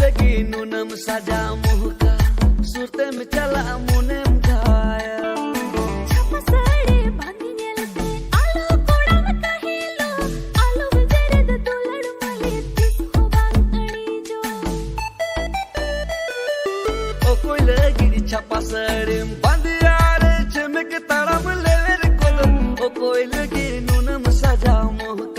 lagi nunam saja muka surte में चला मुनेम गाया छपा साड़ी बांधी नेलते आलो कोड़ा में कहिलो आलो बेरे द दुलड़ मले दिस हो बांगड़ी जो ओ कोई lagi छपा साड़ी बांधी यार चमक ताड़ा में ले रे कोलम ओ कोई lagi nunam saja muka